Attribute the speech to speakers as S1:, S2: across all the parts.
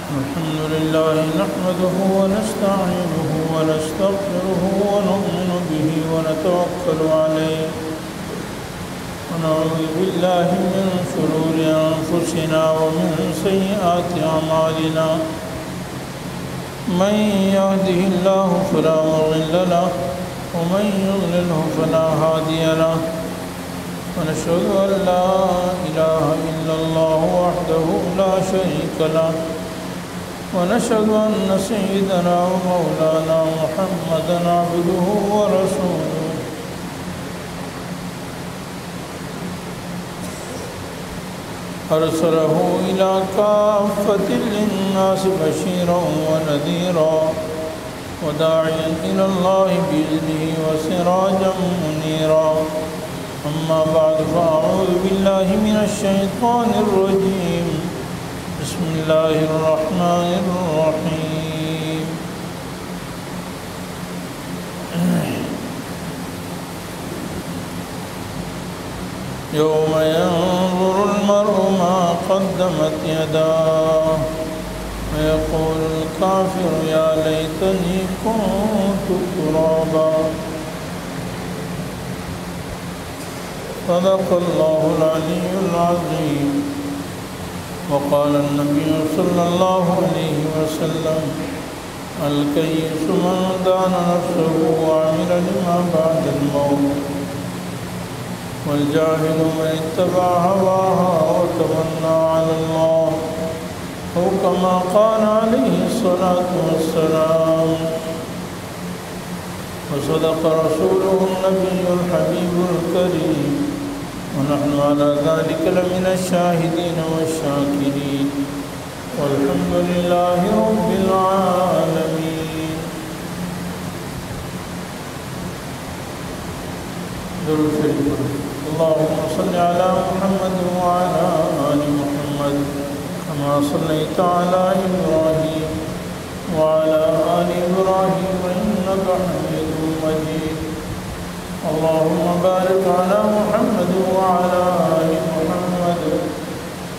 S1: الحمد لله نحمده ونستعينه ونستغفره ونؤمن به ونتوكل عليه ونعوذ بالله من شرور أنفسنا ومن سيئات أعمالنا من يهده الله فلا مضل له ومن يضلله فلا هادي له ونشهد أن لا إله إلا الله وحده لا شريك له ونشهد أن سيدنا ومولانا محمدا عبده ورسوله أرسله إلى كافة للناس بشيرا ونذيرا وداعيا إلى الله بإذنه وسراجا منيرا أما بعد فأعوذ بالله من الشيطان الرجيم بسم الله الرحمن الرحيم يوم ينظر المرء ما قدمت يداه ويقول الكافر يا ليتني كنت ترابا صدق الله العلي العظيم وقال النبي صلى الله عليه وسلم الكيس من دان نفسه وعمل لما بعد الموت والجاهل من اتبع هواها وتمنى على الله أو كما قال عليه الصلاة والسلام وصدق رسوله النبي الحبيب الكريم ونحن على ذلك لمن الشاهدين والشاكرين والحمد لله رب العالمين. درود شریف اللهم صل على محمد وعلى آل محمد كما صليت على إبراهيم وعلى آل إبراهيم إنك حميد مجيد. اللهم بارك على محمد وعلى آل محمد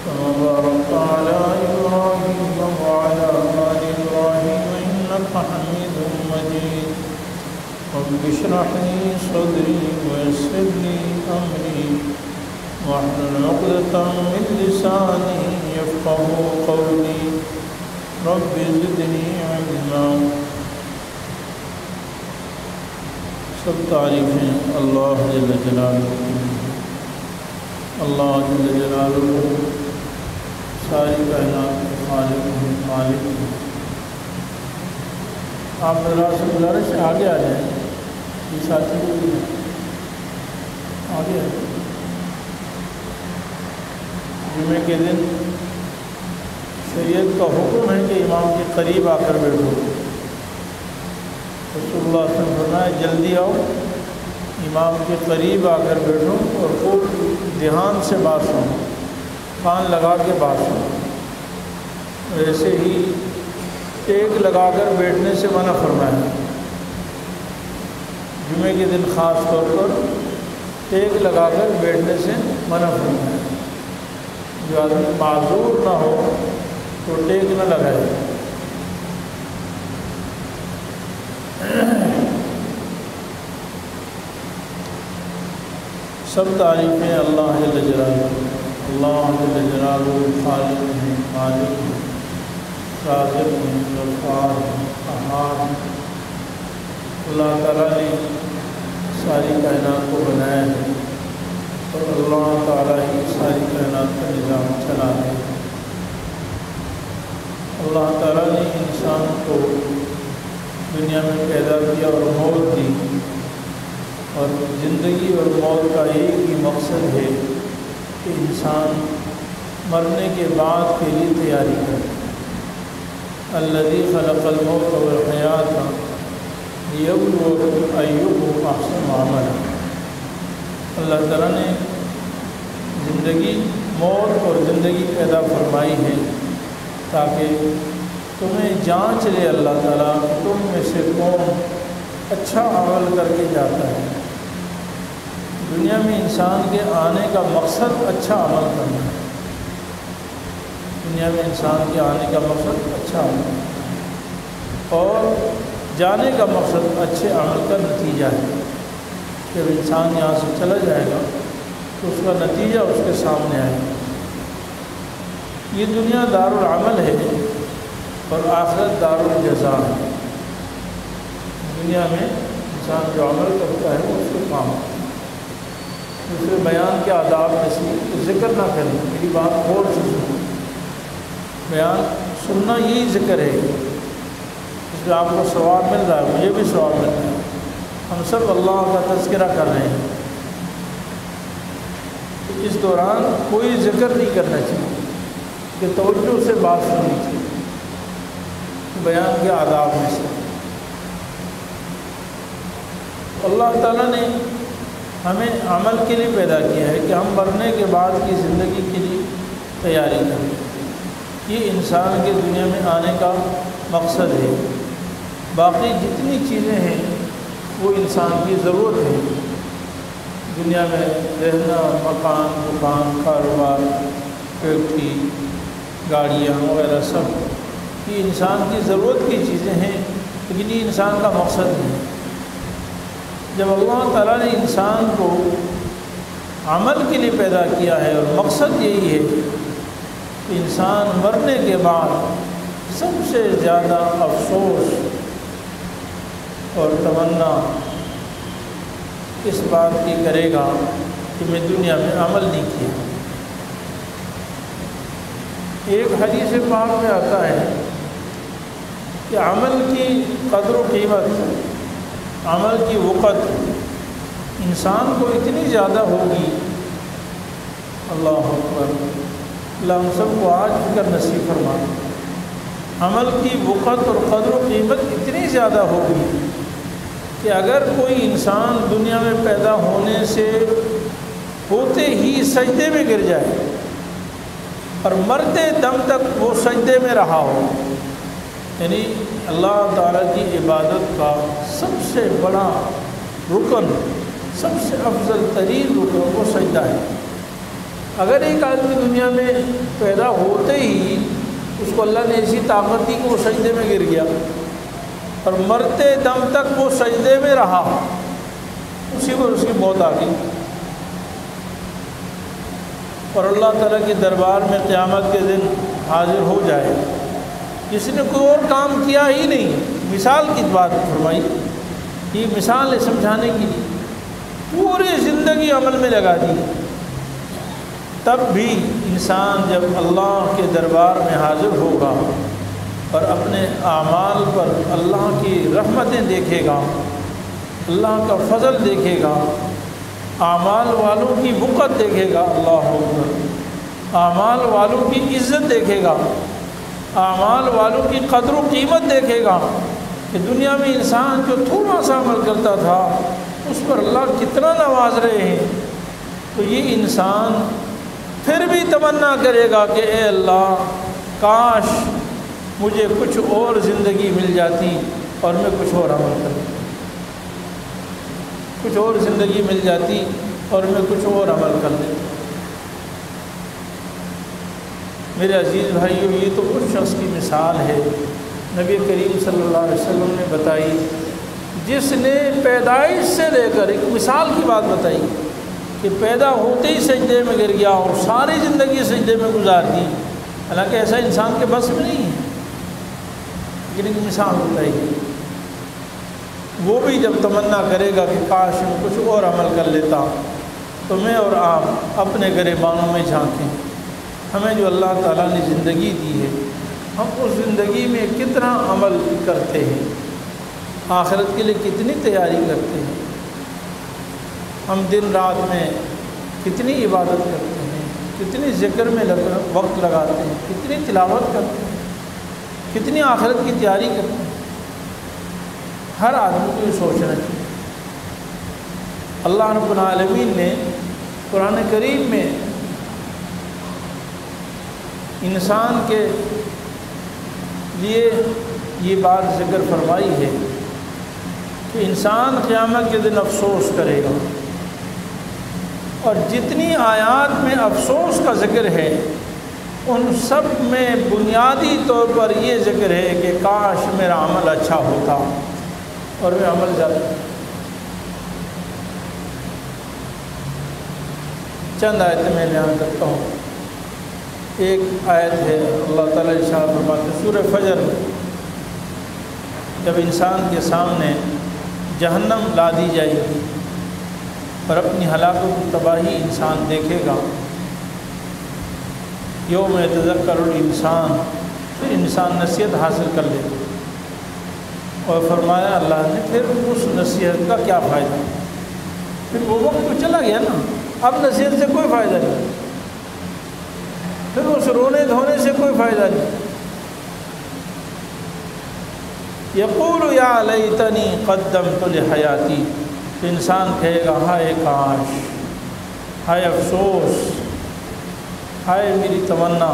S1: كما باركت على إبراهيم وعلى آل إبراهيم إنك حميد مجيد. رب اشرح لي صدري ويسر لي أمري واحلل عقدة من لساني يفقهوا قولي رب زدني علما. سب تعریفیں اللہ جل جلالہ کی. اللہ جل جلالہ ساری کائنات کے خالق ہیں، مالک ہیں. آپ ذرا سے گزارش آگے آ جائیں. یہ ساتھی کو بھی آگے آ جائیں. جمعے کے دن شریعت کا حکم ہے کہ امام کے قریب آ کر بیٹھو. رسول اللہ صلی اللہ علیہ وسلم فرمایا جلدی آؤ، امام کے قریب آ کر بیٹھو اور خوب دھیان سے بات سنو، کان لگا کے بات سنو. ایسے ہی ٹیک لگا کر بیٹھنے سے منع فرمایا. جمعے کے دن خاص طور پر ٹیک لگا کر بیٹھنے سے منع فرمایا. جو آدمی معذور نہ ہو تو ٹیک نہ لگائے. سب تعریفیں اللہ جل جلالہ. اللہ جل جلالہ خالق ہیں، مالک ہیں، رازق ہیں، غفار ہیں، قہار ہیں. اللہ تعالیٰ نے ساری کائنات کو بنایا ہے اور اللہ تعالیٰ ہی ساری کائنات کا نظام چلا ہے. اللہ تعالیٰ نے انسان کو دنیا میں پیدا کیا اور موت دی، اور زندگی اور موت کا ایک ہی مقصد ہے کہ انسان مرنے کے بعد کے لیے تیاری کرے. الذی خلق الموت والحیات لیبلوکم ایکم احسن عملا. اللہ تعالیٰ نے زندگی، موت اور زندگی پیدا فرمائی ہے تاکہ تمہیں جانچ لے اللہ تعالیٰ تم میں سے کون اچھا عمل کر کے جاتا ہے. دنیا میں انسان کے آنے کا مقصد اچھا عمل کرنا ہے. دنیا میں انسان کے آنے کا مقصد اچھا عمل اور جانے کا مقصد اچھے عمل کا نتیجہ ہے. جب انسان یہاں سے چلا جائے گا تو اس کا نتیجہ اس کے سامنے آئے گا. یہ دنیا دار العمل ہے اور آخرت دار الجزا ہے. دنیا میں انسان جو عمل کرتا ہے وہ اس کے کام ہے. دوسرے بیان کے آداب میں سے ذکر نہ کریں. میری بات غور سے سنیں. بیان سننا یہی ذکر ہے. اس میں آپ کو ثواب مل رہا ہے, مجھے بھی ثواب مل رہا ہے. ہم سب اللہ کا تذکرہ کر رہے ہیں. اس دوران کوئی ذکر نہیں کرنا چاہیے کہ توجہ سے بات سننی چاہیے. بیان کے آداب میں سے اللہ تعالیٰ نے ہمیں عمل کے لیے پیدا کیا ہے کہ ہم مرنے کے بعد کی زندگی کے لیے تیاری کریں. یہ انسان کے دنیا میں آنے کا مقصد ہے. باقی جتنی چیزیں ہیں وہ انسان کی ضرورت ہے. دنیا میں رہنا, مکان, دکان, کاروبار, فیکٹری, گاڑیاں وغیرہ سب یہ انسان کی ضرورت کی چیزیں ہیں, لیکن یہ انسان کا مقصد نہیں. جب اللہ تعالیٰ نے انسان کو عمل کے لیے پیدا کیا ہے اور مقصد یہی ہے کہ انسان مرنے کے بعد سب سے زیادہ افسوس اور تمنا اس بات کی کرے گا کہ میں دنیا میں عمل نہیں کیا. ایک حدیث پاک میں آتا ہے کہ عمل کی قدر و قیمت, عمل کی وقت انسان کو اتنی زیادہ ہوگی. اللہ اکبر, اللہ ہم سب کو آج فکر نصیب فرما. عمل کی وقت اور قدر و قیمت اتنی زیادہ ہوگی کہ اگر کوئی انسان دنیا میں پیدا ہونے سے ہوتے ہی سجدے میں گر جائے اور مرتے دم تک وہ سجدے میں رہا ہو, یعنی اللہ تعالیٰ کی عبادت کا سب سے بڑا رکن, سب سے افضل ترین رکن وہ سجدہ ہے. اگر ایک آدمی دنیا میں پیدا ہوتے ہی اس کو اللہ نے ایسی طاقت دی کہ وہ سجدے میں گر گیا اور مرتے دم تک وہ سجدے میں رہا, اسی کو اس کی موت آ گئی اور اللہ تعالیٰ کے دربار میں قیامت کے دن حاضر ہو جائے, جس نے کوئی اور کام کیا ہی نہیں. مثال کی بات فرمائی, یہ مثال ہے سمجھانے کی, پوری زندگی عمل میں لگا دی. تب بھی انسان جب اللہ کے دربار میں حاضر ہوگا اور اپنے اعمال پر اللہ کی رحمتیں دیکھے گا, اللہ کا فضل دیکھے گا, اعمال والوں کی وقت دیکھے گا, اللہ اکبر, اعمال والوں کی عزت دیکھے گا, اعمال والوں کی قدر و قیمت دیکھے گا کہ دنیا میں انسان جو تھوڑا سا عمل کرتا تھا اس پر اللہ کتنا نواز رہے ہیں. تو یہ انسان پھر بھی تمنا کرے گا کہ اے اللہ کاش مجھے کچھ اور زندگی مل جاتی اور میں کچھ اور عمل کرتا, کچھ اور زندگی مل جاتی اور میں کچھ اور عمل کر دیتا. میرے عزیز بھائیو, یہ تو اس شخص کی مثال ہے نبی کریم صلی اللہ علیہ وسلم نے بتائی جس نے پیدائش سے لے کر, ایک مثال کی بات بتائی کہ پیدا ہوتے ہی سجدے میں گر گیا اور ساری زندگی سجدے میں گزار دی. حالانکہ ایسا انسان کے بس میں نہیں ہے, لیکن ایک مثال بتائی. وہ بھی جب تمنا کرے گا کہ کاش میں کچھ اور عمل کر لیتا, تو میں اور آپ اپنے گریبانوں میں جھانکیں. ہمیں جو اللہ تعالیٰ نے زندگی دی ہے, ہم اس زندگی میں کتنا عمل کرتے ہیں, آخرت کے لیے کتنی تیاری کرتے ہیں, ہم دن رات میں کتنی عبادت کرتے ہیں, کتنی ذکر میں وقت لگاتے ہیں, کتنی تلاوت کرتے ہیں, کتنی آخرت کی تیاری کرتے ہیں. ہر آدمی کو یہ سوچنا چاہیے. اللہ رب العالمین نے قرآن کریم میں انسان کے لیے یہ بات ذکر فرمائی ہے کہ انسان قیامت کے دن افسوس کرے گا, اور جتنی آیات میں افسوس کا ذکر ہے ان سب میں بنیادی طور پر یہ ذکر ہے کہ کاش میرا عمل اچھا ہوتا اور میں عمل زیادہ. چند آیتیں میں بیان کرتا ہوں. ایک آیت ہے اللہ تعالیٰ ارشاد فرماتے ہیں سورہ فجر میں، جب انسان کے سامنے جہنم لا دی جائے گی اور اپنی ہلاکت و تباہی انسان دیکھے گا، یوم یتذکر الانسان، پھر انسان نصیحت حاصل کر لے. اور فرمایا اللہ نے پھر اس نصیحت کا کیا فائدہ، پھر وہ وقت تو چلا گیا نا، اب نصیحت سے کوئی فائدہ نہیں، پھر اس رونے دھونے سے کوئی فائدہ نہیں. یقول یا لیتنی قدمت لحیاتی، انسان کہے گا ہائے کاش، ہائے افسوس، ہائے میری تمنا،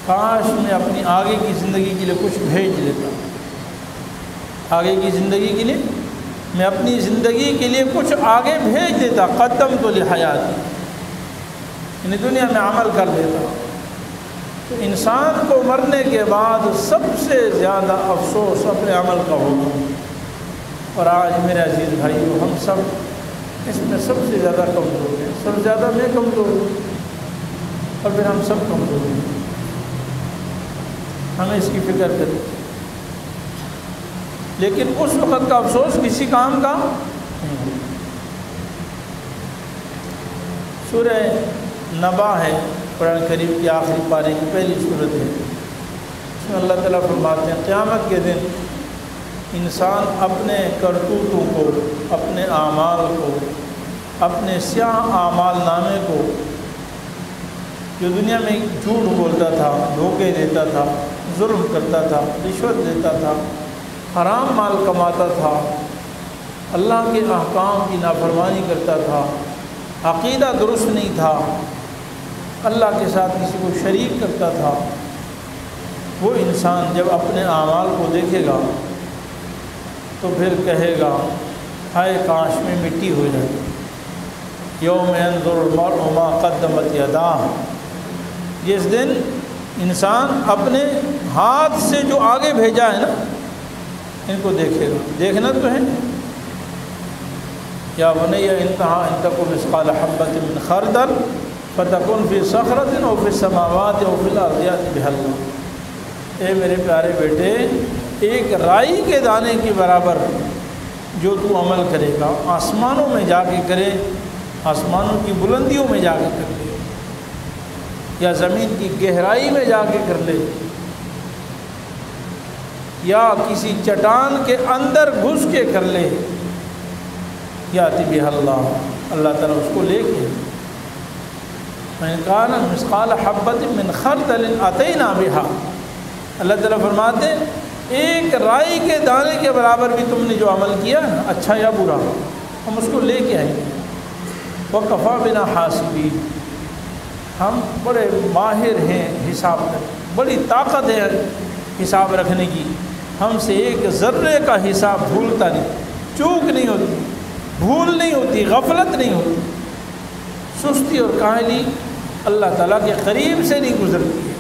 S1: کاش میں اپنی آگے کی زندگی کے لیے کچھ بھیج لیتا. آگے کی زندگی کے لیے میں اپنی زندگی کے لیے کچھ آگے بھیج دیتا. قدمت لحیاتی، یعنی دنیا میں عمل کر لیتا. تو انسان کو مرنے کے بعد سب سے زیادہ افسوس اپنے عمل کا ہوگا. اور آج میرے عزیز بھائیو، ہم سب اس میں سب سے زیادہ کمزور ہیں. سب سے زیادہ میں کمزور ہوں اور پھر ہم سب کمزور ہیں. ہمیں اس کی فکر کریں. لیکن اس وقت کا افسوس کسی کام کا نہیں. سورہ نبا ہے، قرآن کریم کی آخری پارے کی پہلی صورت ہے. اس میں اللہ تعالیٰ فرماتے ہیں قیامت کے دن انسان اپنے کرتوتوں کو، اپنے اعمال کو، اپنے سیاہ اعمال نامے کو، جو دنیا میں جھوٹ بولتا تھا، دھوکے دیتا تھا، ظلم کرتا تھا، رشوت دیتا تھا، حرام مال کماتا تھا، اللہ کے احکام کی نافرمانی کرتا تھا، عقیدہ درست نہیں تھا، اللہ کے ساتھ کسی کو شریک کرتا تھا، وہ انسان جب اپنے اعمال کو دیکھے گا تو پھر کہے گا ہائے کاش میں مٹی ہو جائے. یوم ینظر المرء ما قدمت یداہ، جس دن انسان اپنے ہاتھ سے جو آگے بھیجا ہے نا ان کو دیکھے گا. دیکھنا تو ہے. یا بنی انتہا ان تکن مثقال حبۃ من خردل فتکن فی صخرۃ او فی السماوات او فی الارض یأتی بہا اللہ. اے میرے پیارے بیٹے، ایک رائی کے دانے کے برابر جو تو عمل کرے گا آسمانوں میں جا کے کرے، آسمانوں کی بلندیوں میں جا کے کر لے، یا زمین کی گہرائی میں جا کے کر لے، یا کسی چٹان کے اندر گھس کے کر لے، یاتی بہا اللہ، اللہ تعالیٰ اس کو لے کے من کان مثقال حبۃ من خردل اتینا بہا. اللہ تعالیٰ فرماتے ایک رائی کے دانے کے برابر بھی تم نے جو عمل کیا نا، اچھا یا برا، ہم اس کو لے کے آئیں گے. وکفیٰ بنا حاسبین، ہم بڑے ماہر ہیں حساب میں، بڑی طاقت ہے حساب رکھنے کی. ہم سے ایک ذرے کا حساب بھولتا نہیں، چوک نہیں ہوتی، بھول نہیں ہوتی، غفلت نہیں ہوتی. سستی اور کاہلی اللہ تعالیٰ کے قریب سے نہیں گزرتی ہے.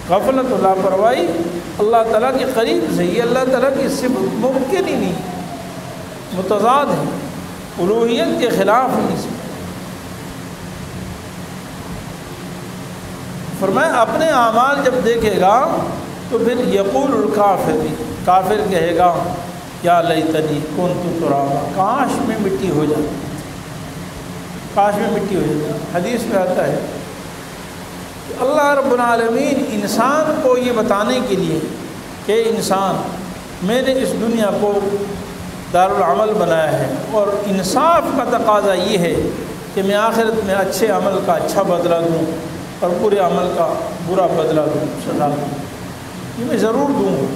S1: غفلت و لاپرواہی اللہ تعالیٰ کے قریب سے، یہ اللہ تعالیٰ کی صفت ممکن ہی نہیں، متضاد ہے، الوہیت کے خلاف نہیں. فرمایا اپنے اعمال جب دیکھے گا تو پھر یقول الکافر، کافر کہے گا یا لیتنی کنت ترابا، کاش میں مٹی ہو جاتی، کاش میں مٹی ہو جاتی. حدیث میں آتا ہے کہ اللہ رب العالمین انسان کو یہ بتانے کے لیے کہ انسان میں نے اس دنیا کو دارالعمل بنایا ہے اور انصاف کا تقاضا یہ ہے کہ میں آخرت میں اچھے عمل کا اچھا بدلہ دوں اور برے عمل کا برا بدلہ دوں، سزا دوں. یہ میں ضرور دوں گا،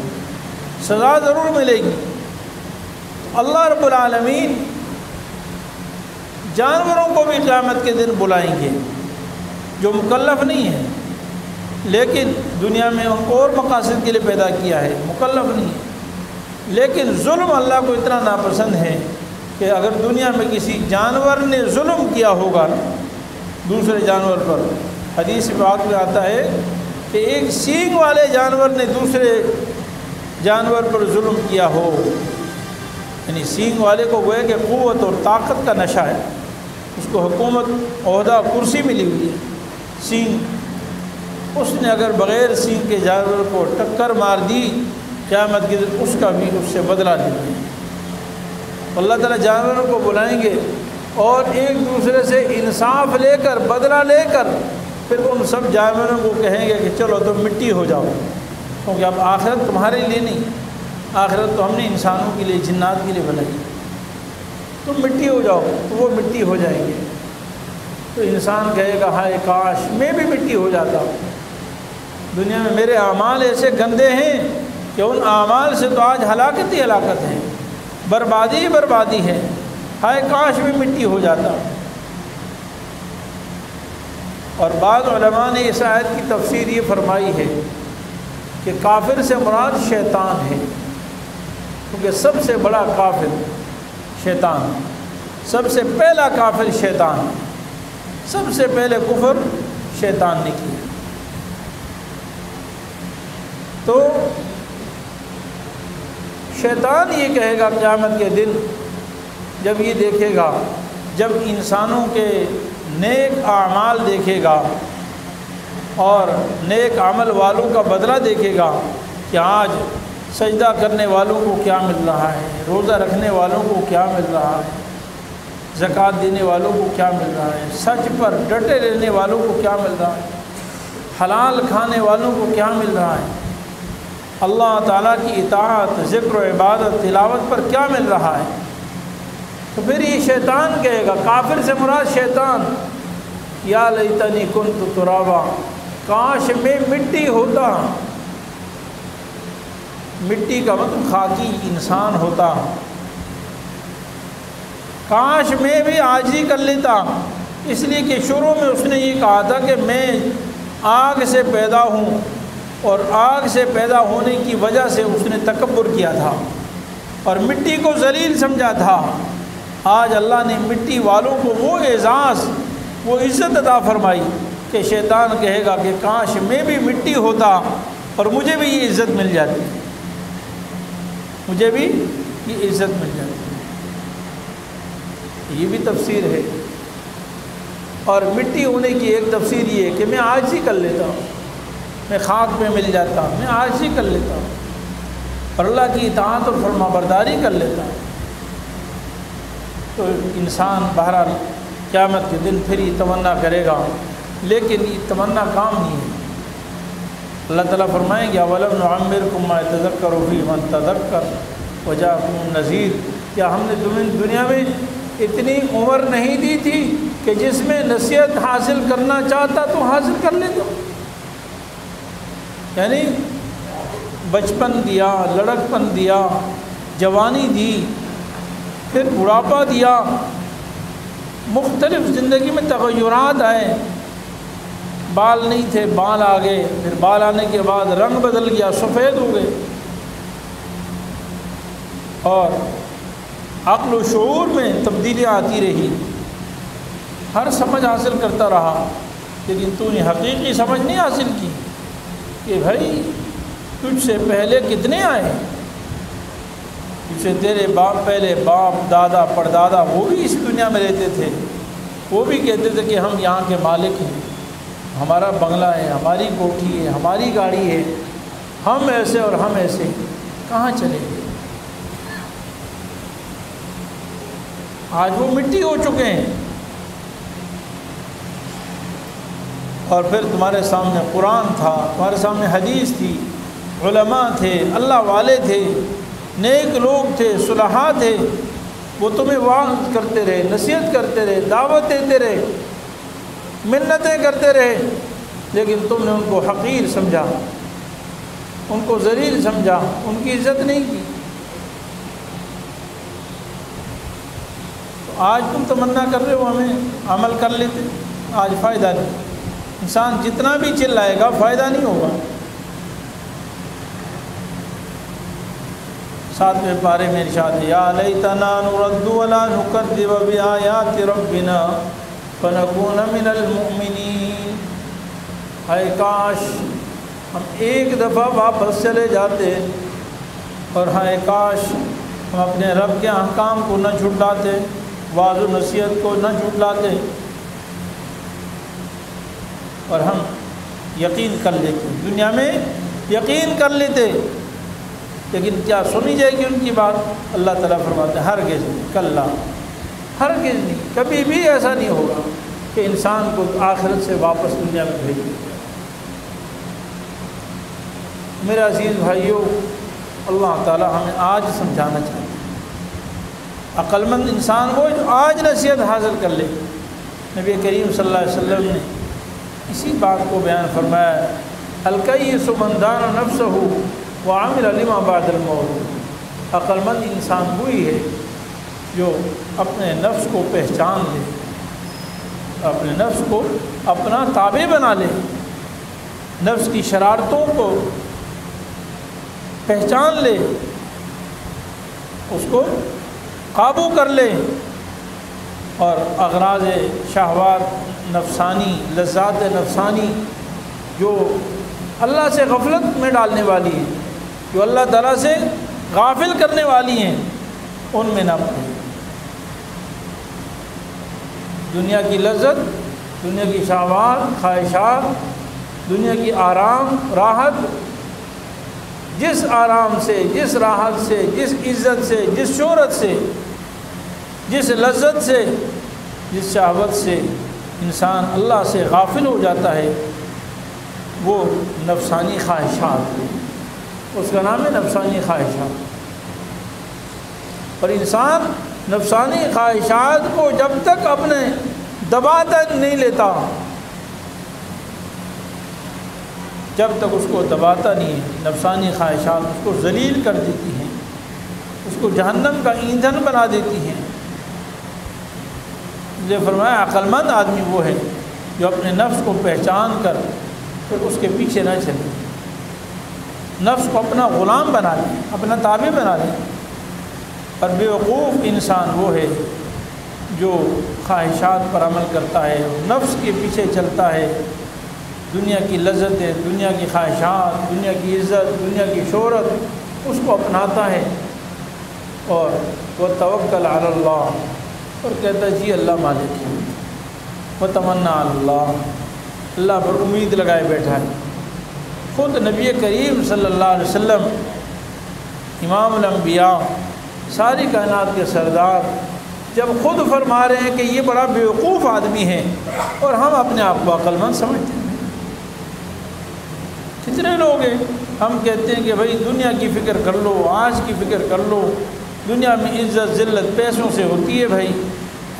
S1: سزا ضرور ملے گی. اللہ رب العالمین جانوروں کو بھی قیامت کے دن بلائیں گے جو مکلف نہیں ہے، لیکن دنیا میں ان کو اور مقاصد کے لیے پیدا کیا ہے، مکلف نہیں ہے. لیکن ظلم اللہ کو اتنا ناپسند ہے کہ اگر دنیا میں کسی جانور نے ظلم کیا ہوگا دوسرے جانور پر حدیث پاک میں آتا ہے کہ ایک سینگ والے جانور نے دوسرے جانور پر ظلم کیا ہو، یعنی سینگ والے کو گویا کہ قوت اور طاقت کا نشہ ہے، اس کو حکومت، عہدہ، کرسی ملی ہوئی ہے، سینگ، اس نے اگر بغیر سینگ کے جانور کو ٹکر مار دی، قیامت کے دن اس کا بھی اس سے بدلہ لیں گے۔ اللہ تعالیٰ جانوروں کو بلائیں گے اور ایک دوسرے سے انصاف لے کر، بدلہ لے کر، پھر ان سب جانوروں کو کہیں گے کہ چلو تم مٹی ہو جاؤ، کیونکہ اب آخرت تمہارے لیے نہیں، آخرت تو ہم نے انسانوں کے لیے، جنات کے لیے بنائی، تم مٹی ہو جاؤ، تو وہ مٹی ہو جائیں گے۔ تو انسان کہے گا ہائے کاش میں بھی مٹی ہو جاتا، دنیا میں میرے اعمال ایسے گندے ہیں کہ ان اعمال سے تو آج ہلاکت ہی ہلاکت ہے، بربادی ہی بربادی ہے، ہائے کاش میں مٹی ہو جاتا۔ اور بعض علماء نے اس آیت کی تفسیر یہ فرمائی ہے کہ کافر سے مراد شیطان ہے، کیونکہ سب سے بڑا کافر شیطان، سب سے پہلا کافر شیطان، سب سے پہلے کفر شیطان نے کیا۔ تو شیطان یہ کہے گا قیامت کے دن جب یہ دیکھے گا، جب انسانوں کے نیک اعمال دیکھے گا اور نیک عمل والوں کا بدلہ دیکھے گا کہ آج سجدہ کرنے والوں کو کیا مل رہا ہے، روزہ رکھنے والوں کو کیا مل رہا ہے، زکوٰۃ دینے والوں کو کیا مل رہا ہے، سچ پر ڈٹے رہنے والوں کو کیا مل رہا ہے، حلال کھانے والوں کو کیا مل رہا ہے، اللہ تعالیٰ کی اطاعت، ذکر و عبادت، تلاوت پر کیا مل رہا ہے۔ تو پھر یہ شیطان کہے گا، کافر سے مراد شیطان، یا لیتنی کنت ترابا، کاش میں مٹی ہوتا، مٹی کا مطلب خاکی انسان ہوتا، کاش میں بھی عاجزی کر لیتا، اس لیے کہ شروع میں اس نے یہ کہا تھا کہ میں آگ سے پیدا ہوں، اور آگ سے پیدا ہونے کی وجہ سے اس نے تکبر کیا تھا اور مٹی کو ذلیل سمجھا تھا۔ آج اللہ نے مٹی والوں کو وہ اعزاز، وہ عزت عطا فرمائی کہ شیطان کہے گا کہ کاش میں بھی مٹی ہوتا اور مجھے بھی یہ عزت مل جاتی، مجھے بھی یہ عزت مل جاتی۔ یہ بھی تفسیر ہے۔ اور مٹی ہونے کی ایک تفسیر یہ ہے کہ میں عاجزی کر لیتا ہوں، میں خاک پہ مل جاتا ہوں، میں عاجزی کر لیتا ہوں اور اللہ کی اطاعت اور فرما برداری کر لیتا ہوں۔ تو انسان بہرحال قیامت کے دن پھر یہ تمنا کرے گا، لیکن یہ تمنا کام نہیں ہے۔ اللہ تعالیٰ فرمائیں گے اولم نعمرکم ما یتذکر فیہ من تذکر وجاءکم النذیر، کیا ہم نے تمہیں دنیا میں اتنی عمر نہیں دی تھی کہ جس میں نصیحت حاصل کرنا چاہتا تو حاصل کر لیتا؟ یعنی بچپن دیا، لڑکپن دیا، جوانی دی، پھر بڑھاپا دیا، مختلف زندگی میں تغیرات آئے، بال نہیں تھے بال آ گئے، پھر بال آنے کے بعد رنگ بدل گیا، سفید ہو گئے، اور عقل و شعور میں تبدیلیاں آتی رہی، ہر سمجھ حاصل کرتا رہا، لیکن تو نے حقیقی سمجھ نہیں حاصل کی کہ بھائی تجھ سے پہلے کتنے آئے، تجھ سے تیرے باپ، پہلے باپ، دادا، پردادا، وہ بھی اس دنیا میں رہتے تھے، وہ بھی کہتے تھے کہ ہم یہاں کے مالک ہیں، ہمارا بنگلہ ہے، ہماری کوٹھی ہے، ہماری گاڑی ہے، ہم ایسے اور ہم ایسے، کہاں چلے گئے؟ آج وہ مٹی ہو چکے ہیں۔ اور پھر تمہارے سامنے قرآن تھا، تمہارے سامنے حدیث تھی، علماء تھے، اللہ والے تھے، نیک لوگ تھے، صلحاء تھے، وہ تمہیں وعظ کرتے رہے، نصیحت کرتے رہے، دعوت دیتے رہے، منتیں کرتے رہے، لیکن تم نے ان کو حقیر سمجھا، ان کو ذلیل سمجھا، ان کی عزت نہیں کی۔ تو آج تم تمنا کر رہے ہو ہمیں عمل کر لیتے، آج فائدہ نہیں، انسان جتنا بھی چلائے گا فائدہ نہیں ہوگا۔ 7ویں پارے میں ارشاد ہے یا لیتنا نرد ولا نکذب بآیات ربنا فنکون من المؤمنین، ہائے کاش ہم ایک دفعہ واپس چلے جاتے، اور ہائے کاش ہم اپنے رب کے احکام کو نہ جھٹلاتے، وعظ و نصیحت کو نہ جھٹلاتے، اور ہم یقین کر لیتے، دنیا میں یقین کر لیتے، لیکن کیا سنی جائے گی ان کی بات؟ اللہ تعالیٰ فرماتے ہیں ہرگز نہیں، کلا، ہرگز نہیں، کبھی بھی ایسا نہیں ہوگا کہ انسان کو آخرت سے واپس دنیا میں بھیج دیا جائے۔ میرے عزیز بھائیوں، اللہ تعالیٰ ہمیں آج سمجھانا چاہتے ہیں، عقل مند انسان وہ جو آج نصیحت حاصل کر لے۔ نبی کریم صلی اللہ علیہ وسلم نے اسی بات کو بیان فرمایا، الکیس من دان نفسہ وعمل لما بعد الموت۔ عقل مند انسان وہی ہے جو اپنے نفس کو پہچان لے، اپنے نفس کو اپنا تابع بنا لے، نفس کی شرارتوں کو پہچان لے، اس کو قابو کر لے، اور اغراض شہوات نفسانی، لذات نفسانی جو اللہ سے غفلت میں ڈالنے والی ہیں، جو اللہ تعالیٰ سے غافل کرنے والی ہیں، ان میں نہ پڑے۔ دنیا کی لذت، دنیا کی شہوات، خواہشات، دنیا کی آرام، راحت، جس آرام سے، جس راحت سے، جس عزت سے، جس شہرت سے، جس لذت سے، جس شہوت سے انسان اللہ سے غافل ہو جاتا ہے، وہ نفسانی خواہشات، اس کا نام ہے نفسانی خواہشات۔ اور انسان نفسانی خواہشات کو جب تک اپنے دباتا نہیں لیتا، جب تک اس کو دباتا نہیں ہے، نفسانی خواہشات اس کو ذلیل کر دیتی ہیں، اس کو جہنم کا ایندھن بنا دیتی ہیں۔ یہ فرمایا عقل مند آدمی وہ ہے جو اپنے نفس کو پہچان کر پھر اس کے پیچھے نہ چلے، نفس کو اپنا غلام بنا لے، اپنا تابع بنا لے۔ اور بیوقوف انسان وہ ہے جو خواہشات پر عمل کرتا ہے، نفس کے پیچھے چلتا ہے، دنیا کی لذتیں، دنیا کی خواہشات، دنیا کی عزت، دنیا کی شہرت، اس کو اپناتا ہے، اور وہ توکل علی اللہ، اور کہتا ہے جی اللہ مالک ہے، وہ تمنا اللہ، اللہ پر امید لگائے بیٹھا ہے۔ خود نبی کریم صلی اللہ علیہ وسلم، امام الانبیاء، ساری کائنات کے سردار، جب خود فرما رہے ہیں کہ یہ بڑا بیوقوف آدمی ہے، اور ہم اپنے آپ کو عقل مند سمجھتے ہیں۔ کتنے لوگ ہیں ہم کہتے ہیں کہ بھائی دنیا کی فکر کر لو، آج کی فکر کر لو، دنیا میں عزت ذلت پیسوں سے ہوتی ہے، بھائی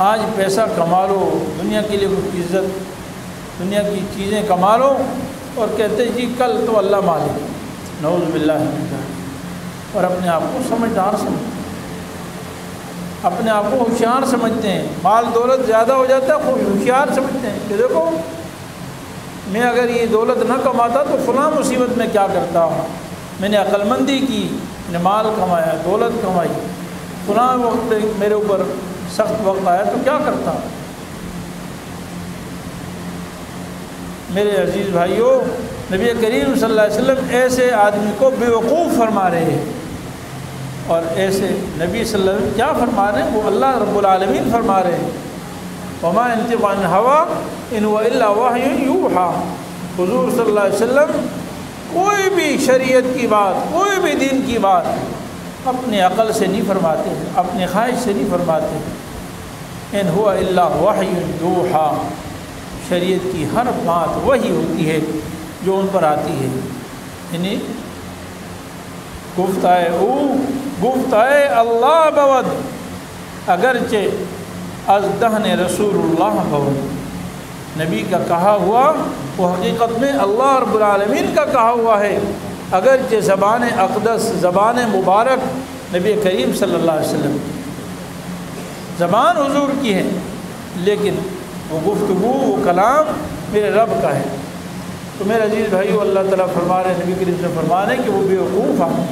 S1: آج پیسہ کما لو، دنیا کے لیے کچھ عزت، دنیا کی چیزیں کما لو، اور کہتے ہیں جی کل تو اللہ مالک، نعوذ باللہ من ذالک، اور اپنے آپ کو سمجھدار سمجھتے ہیں، اپنے آپ کو ہوشیار سمجھتے ہیں، مال دولت زیادہ ہو جاتا ہے خوب ہوشیار سمجھتے ہیں کہ دیکھو میں اگر یہ دولت نہ کماتا تو فلاں مصیبت میں کیا کرتا، میں نے عقل مندی کی، میں نے مال کمایا، دولت کمائی، فلاں وقت میرے اوپر سخت وقت آیا تو کیا کرتا۔ میرے عزیز بھائیوں، نبی کریم صلی اللہ علیہ وسلم ایسے آدمی کو بیوقوف فرما رہے ہیں، اور ایسے نبی صلی اللہ علیہ وسلم کیا فرما رہے ہیں؟ وہ اللہ رب العالمین فرما رہے ہیں، وما ينطق عن الهوى ان هو الا وحی یوحی۔ حضور صلی اللہ علیہ وسلم کوئی بھی شریعت کی بات، کوئی بھی دین کی بات اپنے عقل سے نہیں فرماتے، اپنے خواہش سے نہیں فرماتے، ان هو الا وحی یوحی، شریعت کی ہر بات وحی ہوتی ہے جو ان پر آتی ہے، یعنی گفتائے او گفتائے اللہ بود، اگرچہ از دہن رسول اللہ بود، نبی کا کہا ہوا وہ حقیقت میں اللہ رب العالمین کا کہا ہوا ہے، اگرچہ زبان اقدس، زبان مبارک نبی کریم صلی اللہ علیہ وسلم زبان حضور کی ہے، لیکن وہ گفتگو، وہ کلام میرے رب کا ہے۔ تو میرے عزیز بھائیو، اللہ تعالیٰ فرما رہے ہیں، نبی کریم سے فرما رہے ہیں کہ وہ بیوقوف ہیں۔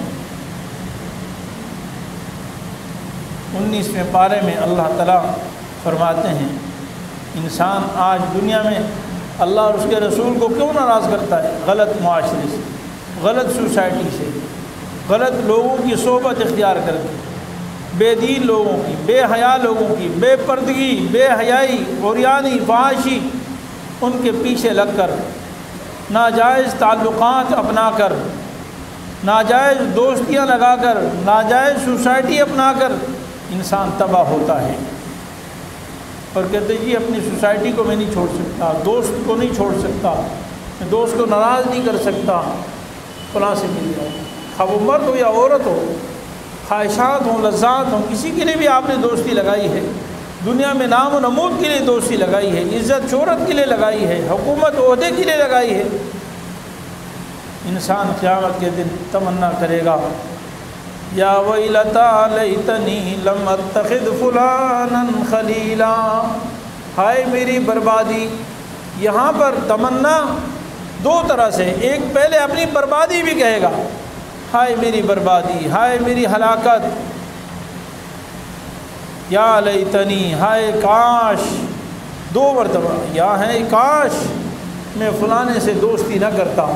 S1: 19ویں پارے میں اللہ تعالیٰ فرماتے ہیں انسان آج دنیا میں اللہ اور اس کے رسول کو کیوں ناراض کرتا ہے؟ غلط معاشرے سے، غلط سوسائٹی سے، غلط لوگوں کی صحبت اختیار کر کے، بے دین لوگوں کی، بے حیا لوگوں کی، بے پردگی، بے حیائی، عریانی، فحاشی، ان کے پیچھے لگ کر، ناجائز تعلقات اپنا کر، ناجائز دوستیاں لگا کر، ناجائز سوسائٹی اپنا کر انسان تباہ ہوتا ہے، اور کہتے جی اپنی سوسائٹی کو میں نہیں چھوڑ سکتا، دوست کو نہیں چھوڑ سکتا، میں دوست کو ناراض نہیں کر سکتا، فلاں سے مل جاؤ، خواہ وہ مرد ہو یا عورت ہو، خواہشات ہوں، لذات ہوں، کسی کے لیے بھی آپ نے دوستی لگائی ہے، دنیا میں نام و نمود کے لیے دوستی لگائی ہے، عزت شہرت کے لیے لگائی ہے، حکومت عہدے کے لیے لگائی ہے، انسان قیامت کے دن تمنا کرے گا یا ویلتا لیتنی لم اتخذ فلانا خلیلا، ہائے میری بربادی۔ یہاں پر تمنا دو طرح سے، ایک پہلے اپنی بربادی بھی کہے گا، ہائے میری بربادی، ہائے میری ہلاکت، یا لیتنی، ہائے کاش، دو مرتبہ، یا ہے کاش میں فلانے سے دوستی نہ کرتا،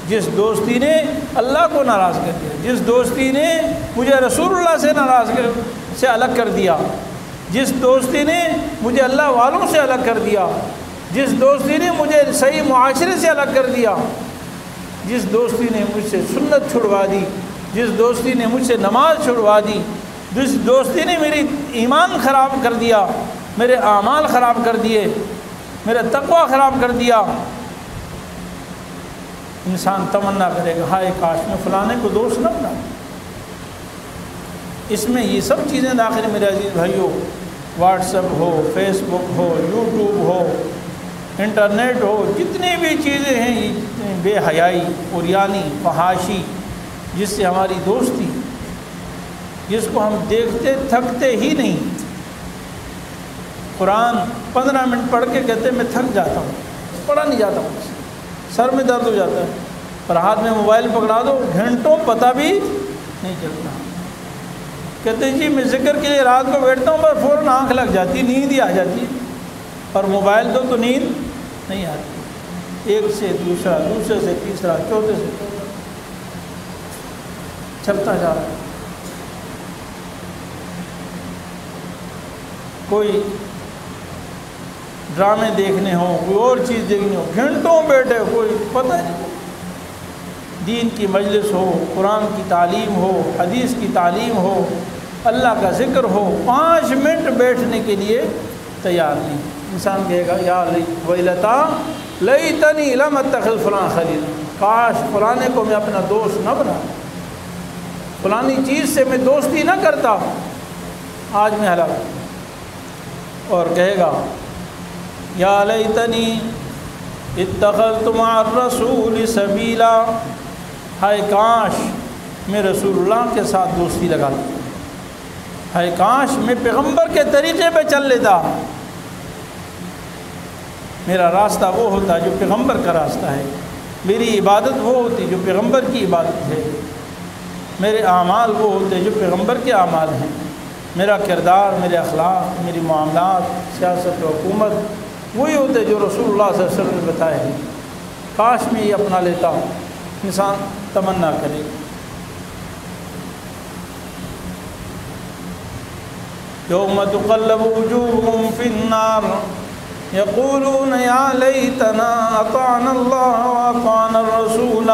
S1: جس دوستی نے اللہ کو ناراض کر دیا، جس دوستی نے مجھے رسول اللہ سے الگ کر دیا، جس دوستی نے مجھے اللہ والوں سے الگ کر دیا، جس دوستی نے مجھے صحیح معاشرے سے الگ کر دیا، جس دوستی نے مجھ سے سنت چھڑوا دی، جس دوستی نے مجھ سے نماز چھڑوا دی، جس دوستی نے میری ایمان خراب کر دیا، میرے اعمال خراب کر دیے، میرا تقوی خراب کر دیا، انسان تمنا کرے گا ہائے کاش میں فلانے کو دوست نہ بنا۔ اس میں یہ سب چیزیں داخل میرے عزیز بھائیوں، واٹس ایپ ہو، فیس بک ہو، یوٹیوب ہو، انٹرنیٹ ہو، جتنی بھی چیزیں ہیں، یہ جتنی بے حیائی، عریانی، فحاشی، جس سے ہماری دوستی، جس کو ہم دیکھتے تھکتے ہی نہیں۔ قرآن 15 منٹ پڑھ کے کہتے میں تھک جاتا ہوں، پڑھا نہیں جاتا ہوں، سر میں درد ہو جاتا ہے، پر ہاتھ میں موبائل پکڑا دو گھنٹوں پتہ بھی نہیں چلتا۔ کہتے جی میں ذکر کے لیے رات کو بیٹھتا ہوں پر فوراً آنکھ لگ جاتی، نیند ہی آ جاتی ہے، اور موبائل دو تو نیند نہیں آتی، ایک سے دوسرا، دوسرے سے تیسرا، چوتھے سے چوتھا، چلتا جا رہا ہے۔ کوئی ڈرامے دیکھنے ہوں، کوئی اور چیز دیکھنی ہو، گھنٹوں بیٹھے، کوئی پتہ نہیں، دین کی مجلس ہو، قرآن کی تعلیم ہو، حدیث کی تعلیم ہو، اللہ کا ذکر ہو، 5 منٹ بیٹھنے کے لیے تیار نہیں۔ انسان کہے گا یا ویلتا لیتنی لم اتخذ فلاں خلیلا، کاش فلانے کو میں اپنا دوست نہ بنا، فلانی چیز سے میں دوستی نہ کرتا، آج میں ہلاک ہوں۔ اور کہے گا یا لیتنی اتخذت مع الرسول سبیلا، ہائے کاش میں رسول اللہ کے ساتھ دوستی لگا لیتا، ہائے کاش میں پیغمبر کے طریقے پہ چل لیتا، میرا راستہ وہ ہوتا جو پیغمبر کا راستہ ہے، میری عبادت وہ ہوتی جو پیغمبر کی عبادت ہے، میرے اعمال وہ ہوتے جو پیغمبر کے اعمال ہیں، میرا کردار، میرے اخلاق، میری معاملات، سیاست و حکومت وہی ہوتے جو رسول اللہ صلی اللہ علیہ وسلم نے بتائے ہیں، کاش میں یہ اپنا لیتا ہوں۔ انسان تمنا کرے۔ یوم تقلب وجوہہم فی النار یقولون یا لیتنا اطعنا اللہ واطعنا الرسول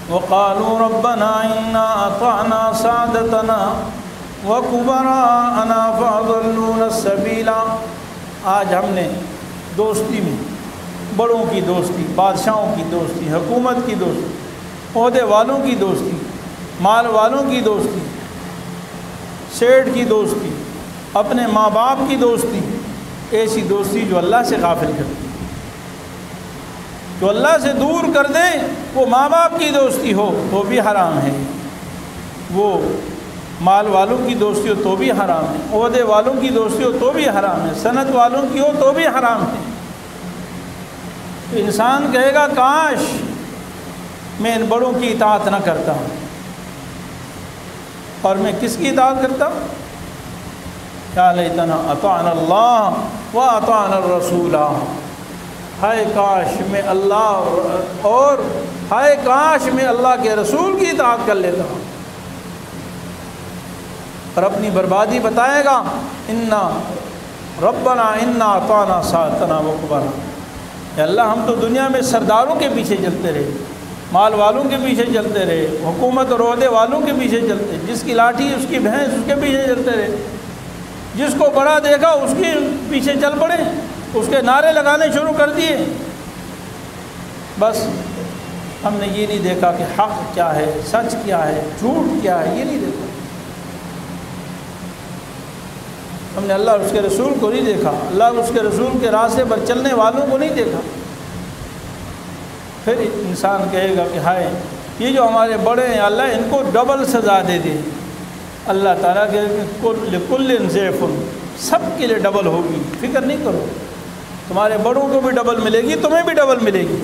S1: وقالوا ربنا انا اطعنا سادتنا وکبراءنا فاضلونا السبیل۔ آج ہم نے دوستی میں بڑوں کی دوستی، بادشاہوں کی دوستی، حکومت کی دوستی، عہدے والوں کی دوستی، مال والوں کی دوستی، سیٹھ کی دوستی، اپنے ماں باپ کی دوستی، ایسی دوستی جو اللہ سے غافل کر دے، جو اللہ سے دور کر دے، وہ ماں باپ کی دوستی ہو تو بھی حرام ہے، وہ مال والوں کی دوستی ہو تو بھی حرام ہے، عہدے والوں کی دوستی ہو تو بھی حرام ہے، سند والوں کی ہو تو بھی حرام ہے۔ تو انسان کہے گا کاش میں ان بڑوں کی اطاعت نہ کرتا ہوں، اور میں کس کی اطاعت کرتا ہوں؟ یا لیتنا اطعنا اللہ واطعنا الرسول، ہائے کاش میں اللہ اور ہائے کاش میں اللہ کے رسول کی اطاعت کر لیتا ہوں، اور اپنی بربادی بتائے گا انا ربنا انا اطعنا سادتنا و کبراء، یا اللہ ہم تو دنیا میں سرداروں کے پیچھے چلتے رہے، مال والوں کے پیچھے چلتے رہے، حکومت اور عہدے والوں کے پیچھے چلتے، جس کی لاٹھی اس کی بھینس اس کے پیچھے چلتے رہے، جس کو بڑا دیکھا اس کے پیچھے چل پڑے، اس کے نعرے لگانے شروع کر دیے۔ بس ہم نے یہ نہیں دیکھا کہ حق کیا ہے، سچ کیا ہے، جھوٹ کیا ہے، یہ نہیں دیکھا۔ ہم نے اللہ اور اس کے رسول کو نہیں دیکھا، اللہ اور اس کے رسول کے راستے پر چلنے والوں کو نہیں دیکھا۔ پھر انسان کہے گا کہ ہائے یہ جو ہمارے بڑے ہیں اللہ ان کو ڈبل سزا دے دے۔ اللہ تعالیٰ کہ کل ضعف، سب کے لیے ڈبل ہوگی، فکر نہیں کرو، تمہارے بڑوں کو بھی ڈبل ملے گی، تمہیں بھی ڈبل ملے گی۔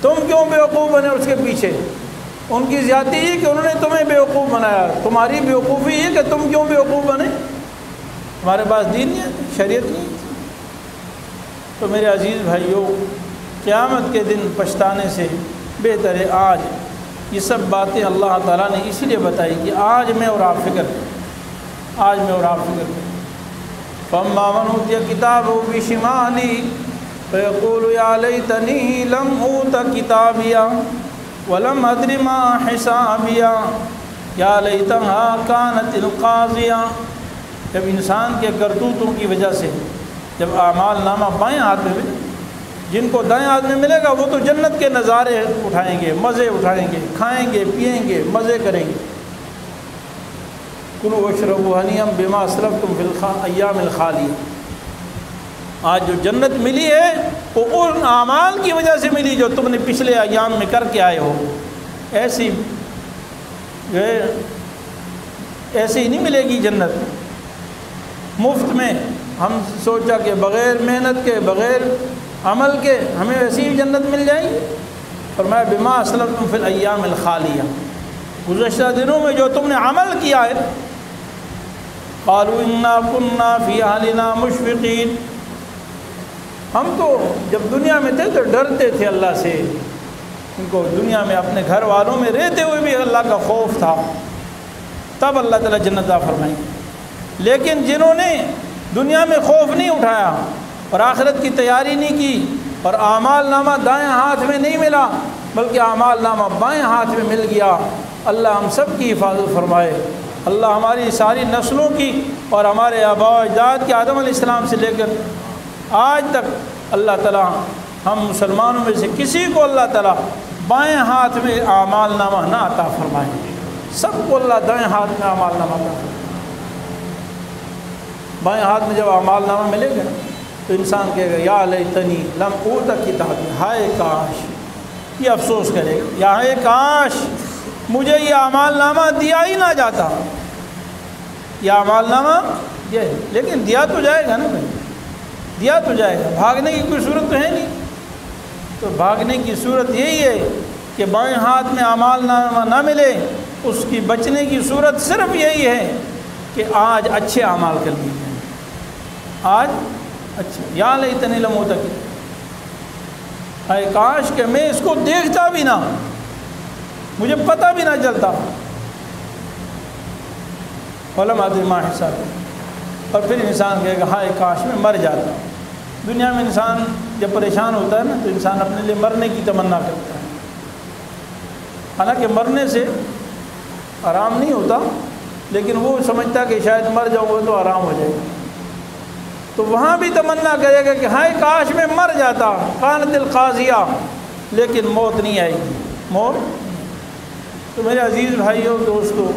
S1: تم کیوں بیوقوف بنے اس کے پیچھے؟ ان کی زیادتی یہ کہ انہوں نے تمہیں بیوقوف بنایا، تمہاری بیوقوفی یہ کہ تم کیوں بیوقوف بنے؟ ہمارے پاس دین نہیں ہے، شریعت نہیں ہے۔ تو میرے عزیز بھائیوں، قیامت کے دن پچھتانے سے بہتر ہے آج یہ سب باتیں اللہ تعالیٰ نے اس لیے بتائی کہ آج میں اور آپ فکر کریں، آج میں اور آپ فکر کریں۔ فَأَمَّا مَنْ أُوتِيَ كِتَابَهُ بِشِمَالِهِ فَيَقُولُ يَا لَيْتَنِي لَمْ أُوتَ كِتَابِيَهْ وَلَمْ أَدْرِ مَا حِسَابِيَهْ يَا لَيْتَهَا كَانَتِ الْقَاضِيَةَ۔ جب انسان کے کرتوتوں کی وجہ سے جب اعمال نامہ بائیں ہاتھ میں ملے، جن کو دائیں ہاتھ میں ملے گا وہ تو جنت کے نظارے اٹھائیں گے، مزے اٹھائیں گے، کھائیں گے، پئیں گے، مزے کریں گے۔ کلوا واشربوا ہنیئا بما اسلفتم فی الایام الخالیہ۔ آج جو جنت ملی ہے وہ ان اعمال کی وجہ سے ملی جو تم نے پچھلے ایام میں کر کے آئے ہو۔ ایسی نہیں ملے گی جنت مفت میں۔ ہم سوچا کہ بغیر محنت کے، بغیر عمل کے ہمیں ایسی جنت مل جائے گی۔ فرمایا بما اسلفتم فی الایام الخالیہ، گزشتہ دنوں میں جو تم نے عمل کیا ہے۔ قالوا انا کنا فی اہلنا مشفقین، ہم تو جب دنیا میں تھے تو ڈرتے تھے اللہ سے، ان کو دنیا میں اپنے گھر والوں میں رہتے ہوئے بھی اللہ کا خوف تھا، تب اللہ تعالیٰ جنت عطا فرمائیں گے۔ لیکن جنہوں نے دنیا میں خوف نہیں اٹھایا اور آخرت کی تیاری نہیں کی اور اعمال نامہ دائیں ہاتھ میں نہیں ملا بلکہ اعمال نامہ بائیں ہاتھ میں مل گیا، اللہ ہم سب کی حفاظت فرمائے۔ اللہ ہماری ساری نسلوں کی اور ہمارے آباء و اجداد کے آدم علیہ السلام سے لے کر آج تک اللہ تعالیٰ ہم مسلمانوں میں سے کسی کو اللہ تعالیٰ بائیں ہاتھ میں اعمال نامہ نہ عطا فرمائے، سب کو اللہ دائیں ہاتھ میں اعمال نامہ عطا فرمائے۔ بائیں ہاتھ میں جب اعمال نامہ ملے گا تو انسان کہے گا یا لیتنی لم اوت کتابی، ہائے کاش، یہ افسوس کرے گا، یا ہائے کاش مجھے یہ اعمال نامہ دیا ہی نہ جاتا، یہ اعمال نامہ دیا، لیکن دیا تو جائے گا نا بھائی، دیا تو جائے گا، بھاگنے کی کوئی صورت تو ہے نہیں۔ تو بھاگنے کی صورت یہی ہے کہ بائیں ہاتھ میں اعمال نامہ نہ ملے، اس کی بچنے کی صورت صرف یہی ہے کہ آج اچھے اعمال کر لیے جائیں، آج اچھا، یا لیتنی لم اوت کتابی، اے کاش کہ میں اس کو دیکھتا بھی نہ، مجھے پتہ بھی نہ چلتا، ولم ادری ما حسابی۔ اور پھر انسان کہے گا ہائے کاش میں مر جاتا۔ دنیا میں انسان جب پریشان ہوتا ہے نا تو انسان اپنے لیے مرنے کی تمنا کرتا ہے، حالانکہ مرنے سے آرام نہیں ہوتا، لیکن وہ سمجھتا کہ شاید مر جاؤں گا تو آرام ہو جائے گا، تو وہاں بھی تمنا کرے گا کہ ہائے کاش میں مر جاتا، کانت القاضیہ، لیکن موت نہیں آئے گی، موت۔ تو میرے عزیز بھائیوں دوستو،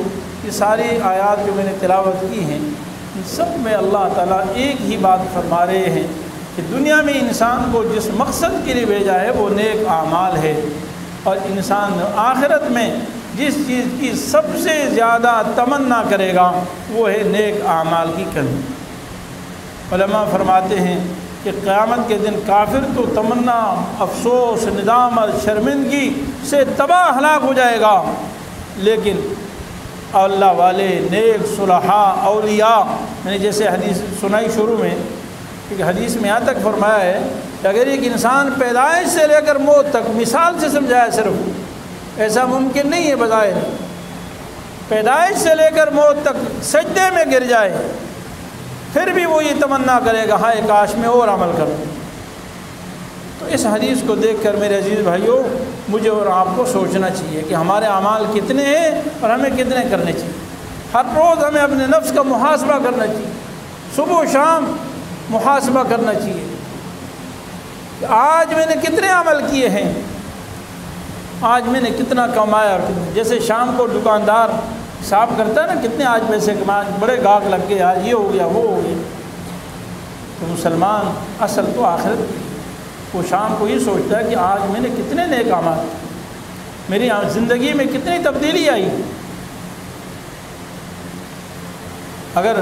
S1: یہ ساری آیات جو میں نے تلاوت کی ہیں ان سب میں اللہ تعالیٰ ایک ہی بات فرما رہے ہیں کہ دنیا میں انسان کو جس مقصد کے لیے بھیجا ہے وہ نیک اعمال ہے، اور انسان آخرت میں جس چیز کی سب سے زیادہ تمنا کرے گا وہ ہے نیک اعمال کی کمی۔ علماء فرماتے ہیں کہ قیامت کے دن کافر تو تمنا، افسوس، ندامت، شرمندگی سے تباہ ہلاک ہو جائے گا، لیکن اللہ والے، نیک صلحاء، اولیاء، میں نے جیسے حدیث سنائی شروع میں کیونکہ حدیث میں یہاں تک فرمایا ہے کہ اگر ایک انسان پیدائش سے لے کر موت تک، مثال سے سمجھایا صرف، ایسا ممکن نہیں ہے بظاہر، پیدائش سے لے کر موت تک سجدے میں گر جائے پھر بھی وہ یہ تمنا کرے گا ہائے کاش میں اور عمل کروں۔ تو اس حدیث کو دیکھ کر میرے عزیز بھائیوں، مجھے اور آپ کو سوچنا چاہیے کہ ہمارے اعمال کتنے ہیں اور ہمیں کتنے کرنے چاہیے۔ ہر روز ہمیں اپنے نفس کا محاسبہ کرنا چاہیے، صبح و شام محاسبہ کرنا چاہیے کہ آج میں نے کتنے عمل کیے ہیں، آج میں نے کتنا کمایا اور کتنا، جیسے شام کو دکاندار حساب کرتا ہے نا کتنے آج پیسے کمائے، بڑے گاہک لگ گئے، آج یہ ہو گیا وہ ہو گیا۔ تو مسلمان اصل تو آخرت کی، وہ شام کو یہ سوچتا ہے کہ آج میں نے کتنے نیک اعمال کیے، میری زندگی میں کتنی تبدیلی آئی۔ اگر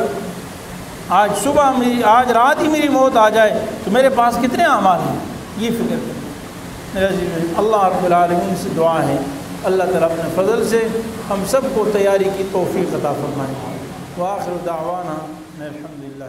S1: آج صبح آج رات ہی میری موت آ جائے تو میرے پاس کتنے اعمال ہیں، یہ فکر کریں۔ میرا جی اللہ رب العالمین سے دعا ہے اللہ تعالیٰ اپنے فضل سے ہم سب کو تیاری کی توفیق عطا فرمائے۔ وآخر دعوانا الحمدللہ۔